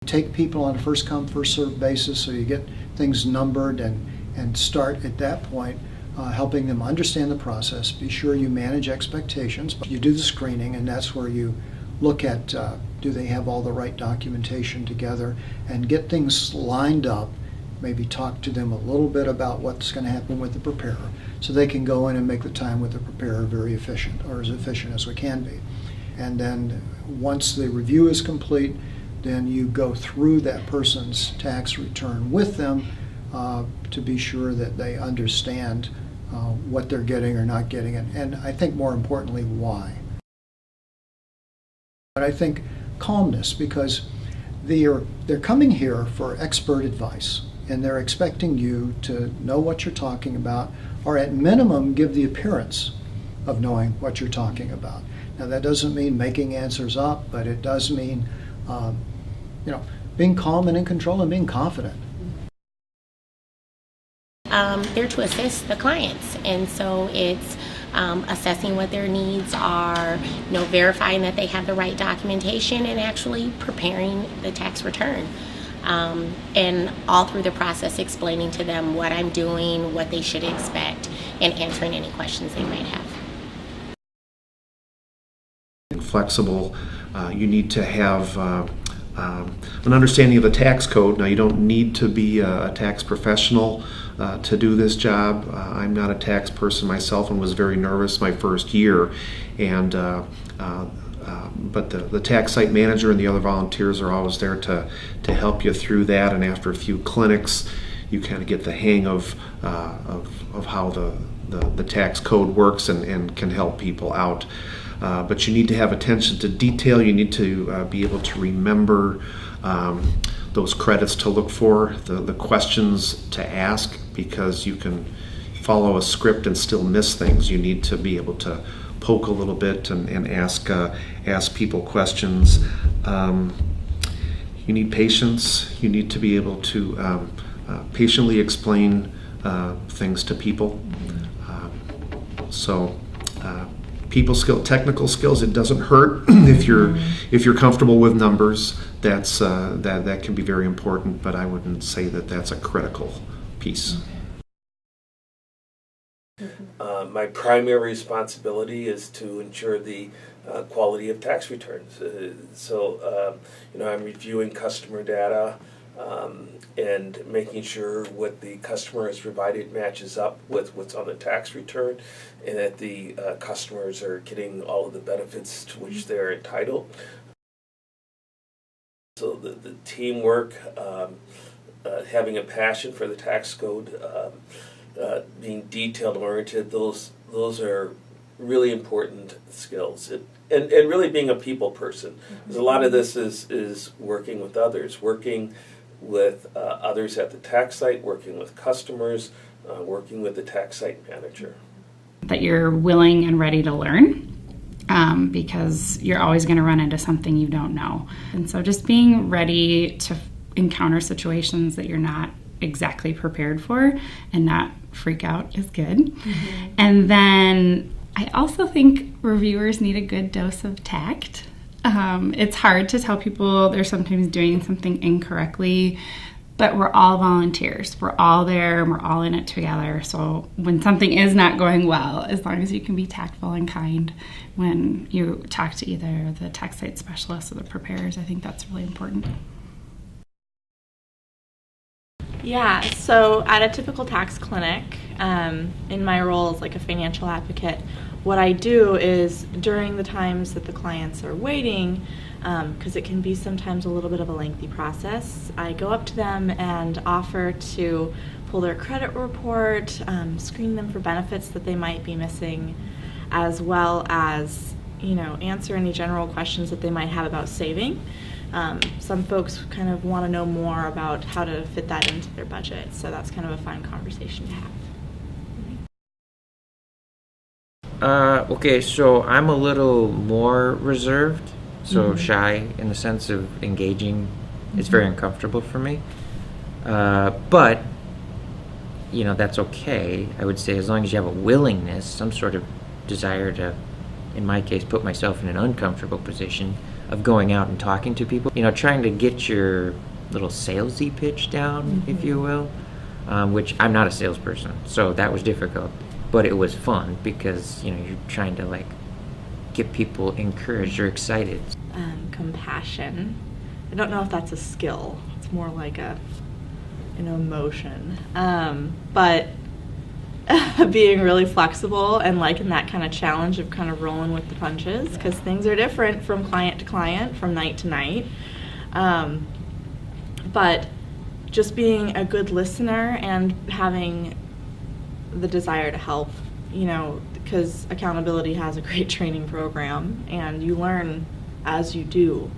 take people on a first come, first served basis, so you get things numbered and start at that point helping them understand the process. Be sure you manage expectations. You do the screening, and that's where you look at do they have all the right documentation together, and get things lined up. Maybe talk to them a little bit about what's going to happen with the preparer, so they can go in and make the time with the preparer very efficient, or as efficient as we can be. And then once the review is complete, then you go through that person's tax return with them to be sure that they understand what they're getting or not getting, and I think more importantly, why. But I think calmness, because they're coming here for expert advice, and they're expecting you to know what you're talking about, or at minimum give the appearance of knowing what you're talking about. Now that doesn't mean making answers up, but it does mean being calm and in control and being confident. They're to assist the clients, and so it's assessing what their needs are, verifying that they have the right documentation, and actually preparing the tax return. And all through the process explaining to them what I'm doing, what they should expect, and answering any questions they might have. Flexible, you need to have an understanding of the tax code. Now, you don't need to be a tax professional to do this job. I'm not a tax person myself and was very nervous my first year, and but the tax site manager and the other volunteers are always there to help you through that. And after a few clinics, you kind of get the hang of how the tax code works and can help people out. But you need to have attention to detail. You need to be able to remember those credits to look for, the questions to ask, because you can follow a script and still miss things. You need to be able to poke a little bit and ask people questions. You need patience. You need to be able to patiently explain things to people. People skill, technical skills. It doesn't hurt if you're comfortable with numbers. That can be very important, but I wouldn't say that that's a critical piece. My primary responsibility is to ensure the quality of tax returns. I'm reviewing customer data and making sure what the customer has provided matches up with what's on the tax return, and that the customers are getting all of the benefits to which they're entitled. So the teamwork, having a passion for the tax code, being detailed oriented, those are really important skills. And really being a people person. Because a lot of this is working with others, working with others at the tax site, working with customers, working with the tax site manager. That you're willing and ready to learn, because you're always going to run into something you don't know. And so just being ready to encounter situations that you're not exactly prepared for and not freak out is good. Mm-hmm. And then I also think reviewers need a good dose of tact. It's hard to tell people they're sometimes doing something incorrectly, but we're all volunteers. We're all there and we're all in it together. So when something is not going well, as long as you can be tactful and kind when you talk to either the tax site specialists or the preparers, I think that's really important. Yeah, so at a typical tax clinic, in my role as like a financial advocate, what I do is during the times that the clients are waiting, because it can be sometimes a little bit of a lengthy process, I go up to them and offer to pull their credit report, screen them for benefits that they might be missing, as well as, answer any general questions that they might have about saving. Some folks kind of want to know more about how to fit that into their budget, so that's kind of a fun conversation to have. Okay, so I'm a little more reserved, so shy in the sense of engaging. It's very uncomfortable for me. But, that's okay. I would say as long as you have a willingness, some sort of desire to, in my case, put myself in an uncomfortable position, of going out and talking to people. You know, trying to get your little salesy pitch down, if you will, which I'm not a salesperson, so that was difficult. But it was fun because, you know, you're trying to like get people encouraged or excited. Compassion. I don't know if that's a skill. It's more like an emotion. But being really flexible and liking that kind of challenge of kind of rolling with the punches, because things are different from client to client, from night to night. But just being a good listener and having the desire to help, you know, because accountability has a great training program and you learn as you do.